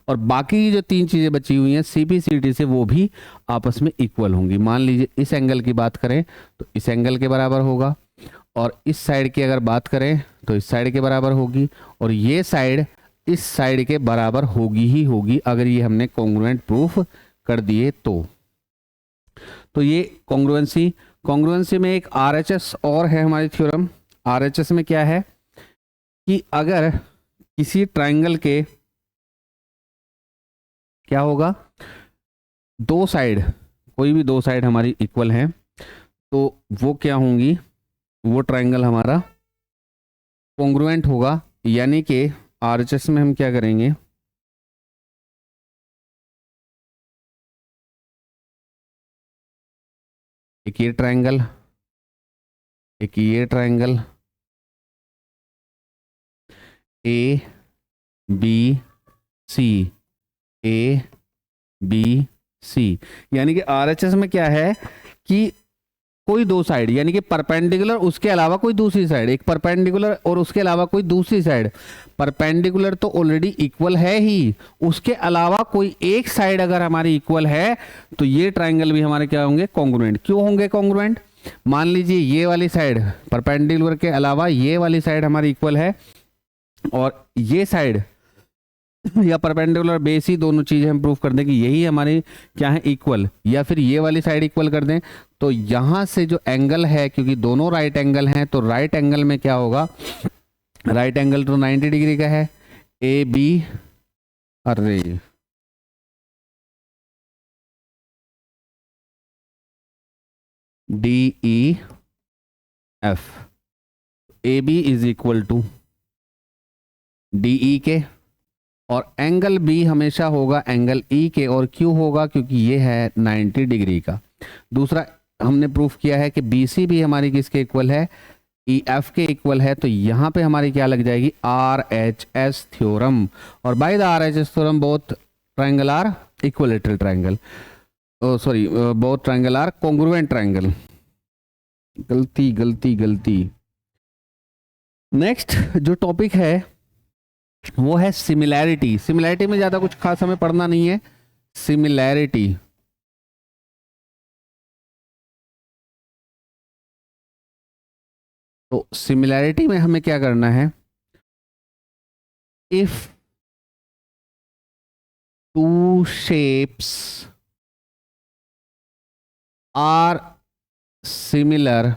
और बाकी जो तीन चीजें बची हुई हैं सीपीसीटी से, वो भी आपस में इक्वल होंगी। मान लीजिए इस एंगल की बात करें तो इस एंगल के बराबर होगा, और इस साइड की अगर बात करें तो इस साइड के बराबर होगी, और ये साइड इस साइड के बराबर होगी ही होगी, अगर ये हमने कॉन्ग्रुएंट प्रूफ कर दिए तो ये कॉन्ग्रुएंसी में एक आरएचएस और है हमारी थ्योरम। आरएचएस में क्या है कि अगर किसी ट्रायंगल के क्या होगा, दो साइड, कोई भी दो साइड हमारी इक्वल है, तो वो क्या होंगी, वो ट्रायंगल हमारा कॉन्ग्रुएंट होगा। यानी कि आरएचएस में हम क्या करेंगे, एक ये ट्रायंगल, एक ये triangle A B C, A B C, यानी कि आरएचएस में क्या है कि कोई दो साइड, यानी कि परपेंडिकुलर उसके अलावा कोई दूसरी साइड, एक परपेंडिकुलर और उसके अलावा कोई दूसरी साइड। परपेंडिकुलर तो ऑलरेडी इक्वल है ही, उसके अलावा कोई एक साइड अगर हमारी इक्वल है तो ये ट्रायंगल भी हमारे क्या होंगे, कॉन्ग्रुएंट। क्यों होंगे कॉन्ग्रुएंट, मान लीजिए ये वाली साइड परपेंडिकुलर के अलावा ये वाली साइड हमारी इक्वल है, और ये साइड या परपेंडिकुलर बेस ही, दोनों चीजें हम प्रूफ कर दें कि यही हमारी क्या है, इक्वल, या फिर ये वाली साइड इक्वल कर दें। तो यहां से जो एंगल है, क्योंकि दोनों राइट एंगल हैं, तो राइट एंगल में क्या होगा, राइट एंगल तो 90 डिग्री का है, ए बी, अरे D E F, A B is equal to D E के, और एंगल बी हमेशा होगा एंगल ई के, और क्यों होगा, क्योंकि ये है 90 डिग्री का। दूसरा हमने प्रूफ किया है कि बी सी भी हमारी किसके इक्वल है, ई एफ के इक्वल है, तो यहाँ पे हमारी क्या लग जाएगी, आर एच एस थ्योरम। और by the R H S theorem both triangle are equilateral triangle, sorry both triangle are congruent triangle. गलती। नेक्स्ट जो टॉपिक है वो है सिमिलैरिटी। सिमिलैरिटी में ज्यादा कुछ खास हमें पढ़ना नहीं है। सिमिलैरिटी, तो सिमिलैरिटी में हमें क्या करना है, if two shapes are similar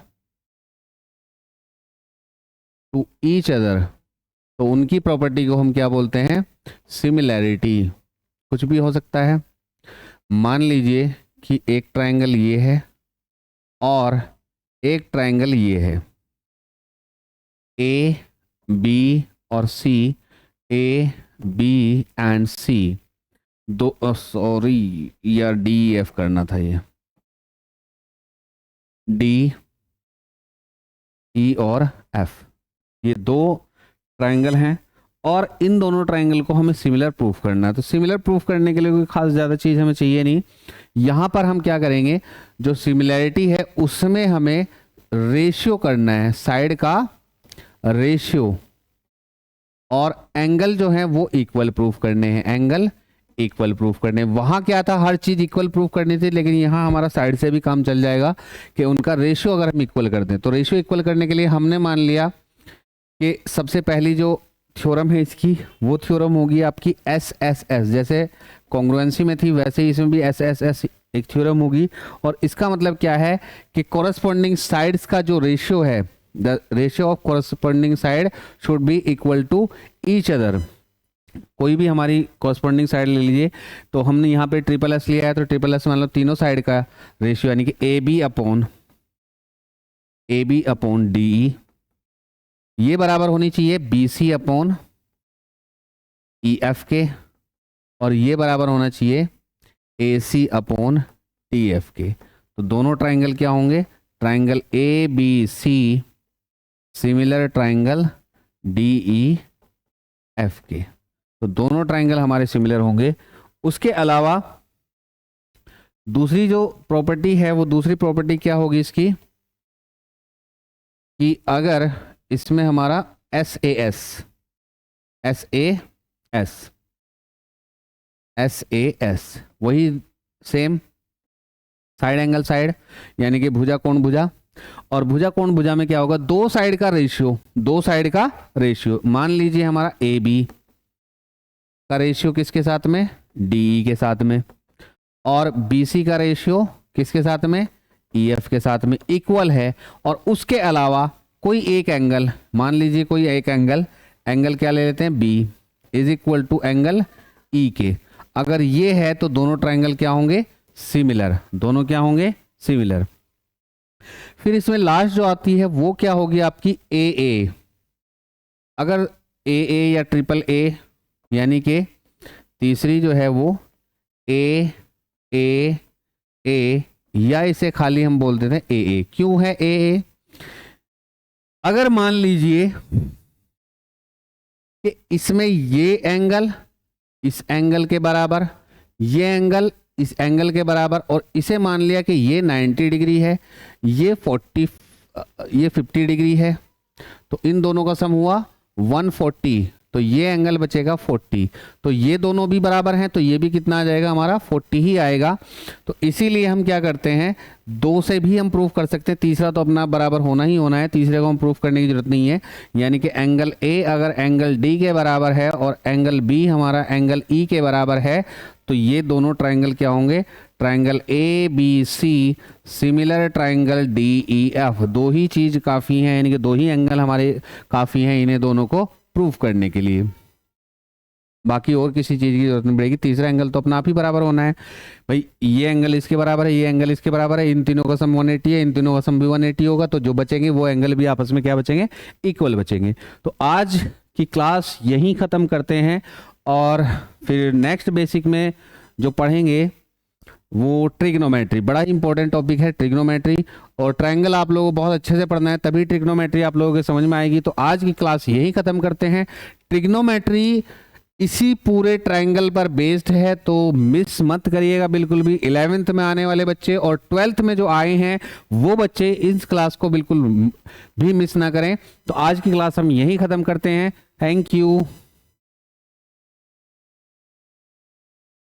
to each other, तो उनकी प्रॉपर्टी को हम क्या बोलते हैं, सिमिलैरिटी। कुछ भी हो सकता है, मान लीजिए कि एक ट्रायंगल ये है और एक ट्रायंगल ये है, ए बी और सी, ए बी एंड सी, दो, सॉरी यार डी एफ करना था, ये डी ई और एफ, ये दो ट्रायंगल हैं, और इन दोनों ट्रायंगल को हमें सिमिलर प्रूफ करना है। तो सिमिलर प्रूफ करने के लिए कोई खास ज़्यादा चीज़ हमें चाहिए नहीं। यहाँ पर हम क्या करेंगे, जो सिमिलैरिटी है उसमें हमें रेशियो करना है, साइड का रेशियो, और एंगल जो है वो इक्वल प्रूफ करने हैं, एंगल इक्वल प्रूफ करने। वहाँ क्या था, हर चीज़ इक्वल प्रूफ करनी थी, लेकिन यहाँ हमारा साइड से भी काम चल जाएगा कि उनका रेशियो अगर हम इक्वल कर दें। तो रेशियो इक्वल करने के लिए हमने मान लिया कि सबसे पहली जो थ्योरम है इसकी, वो थ्योरम होगी आपकी एस एस एस, जैसे कॉन्ग्रुएंसी में थी वैसे ही इसमें भी एस एस एस एक थ्योरम होगी। और इसका मतलब क्या है कि कॉरस्पॉन्डिंग साइड्स का जो रेशियो है, the ratio of corresponding side should be equal to each other. कोई भी हमारी कॉरस्पॉन्डिंग साइड ले लीजिए, तो हमने यहाँ पे ट्रिपल एस लिया है, तो ट्रिपल एस मतलब तीनों साइड का रेशियो, यानी कि A B upon D E, ये बराबर होनी चाहिए B C upon E F के, और ये बराबर होना चाहिए A C upon T F के। तो दोनों ट्राइंगल क्या होंगे, triangle A B C similar triangle D E F के। तो दोनों ट्राइंगल हमारे सिमिलर होंगे। उसके अलावा दूसरी जो प्रॉपर्टी है, वो दूसरी प्रॉपर्टी क्या होगी इसकी, कि अगर इसमें हमारा एस ए एस वही सेम साइड एंगल साइड, यानी कि भुजा कोण भुजा, और भुजा कोण भुजा में क्या होगा, दो साइड का रेशियो। मान लीजिए हमारा ए बी का रेशियो किसके साथ में, डी के साथ में, और बी सी का रेशियो किसके साथ में, ई एफ के साथ में, इक्वल है। और उसके अलावा कोई एक एंगल, मान लीजिए कोई एक एंगल क्या ले लेते हैं, B is equal to angle E के। अगर ये है तो दोनों ट्राइंगल क्या होंगे, सिमिलर, दोनों क्या होंगे, सिमिलर। फिर इसमें लास्ट जो आती है वो क्या होगी आपकी ए ए। अगर ए ए या ट्रिपल ए, यानी कि तीसरी जो है वो ए ए ए, या इसे खाली हम बोल देते हैं ए ए। क्यों है ए ए, अगर मान लीजिए कि इसमें ये एंगल इस एंगल के बराबर, ये एंगल इस एंगल के बराबर, और इसे मान लिया कि ये 90 डिग्री है, ये 50 डिग्री है, तो इन दोनों का सम हुआ 140, तो ये एंगल बचेगा 40। तो ये दोनों भी बराबर हैं, तो ये भी कितना आ जाएगा हमारा 40 ही आएगा। तो इसीलिए हम क्या करते हैं, दो से भी हम प्रूफ कर सकते हैं, तीसरा तो अपना बराबर होना ही होना है, तीसरे को हम प्रूफ करने की जरूरत नहीं है। यानी कि एंगल ए अगर एंगल डी के बराबर है और एंगल बी हमारा एंगल ई के बराबर है, तो ये दोनों ट्राइंगल क्या होंगे, triangle A B C similar triangle D E F. दो ही चीज काफ़ी हैं, यानी कि दो ही एंगल हमारे काफ़ी हैं इन्हें दोनों को प्रूफ करने के लिए, बाकी और किसी चीज़ की जरूरत नहीं पड़ेगी। तीसरा एंगल तो अपना आप ही बराबर होना है भाई, ये एंगल इसके बराबर है, ये एंगल इसके बराबर है, इन तीनों का सम 180 है, इन तीनों का सम भी 180 होगा, तो जो बचेंगे वो एंगल भी आपस में क्या बचेंगे, इक्वल बचेंगे। तो आज की क्लास यहीं ख़त्म करते हैं, और फिर नेक्स्ट बेसिक में जो पढ़ेंगे वो ट्रिग्नोमेट्री, बड़ा ही इंपॉर्टेंट टॉपिक है ट्रिग्नोमेट्री, और ट्रायंगल आप लोगों को बहुत अच्छे से पढ़ना है, तभी ट्रिग्नोमेट्री आप लोगों के समझ में आएगी। तो आज की क्लास यही खत्म करते हैं। ट्रिग्नोमेट्री इसी पूरे ट्रायंगल पर बेस्ड है, तो मिस मत करिएगा बिल्कुल भी। 11th में आने वाले बच्चे और 12th में जो आए हैं वो बच्चे इस क्लास को बिल्कुल भी मिस ना करें। तो आज की क्लास हम यही खत्म करते हैं। Thank you.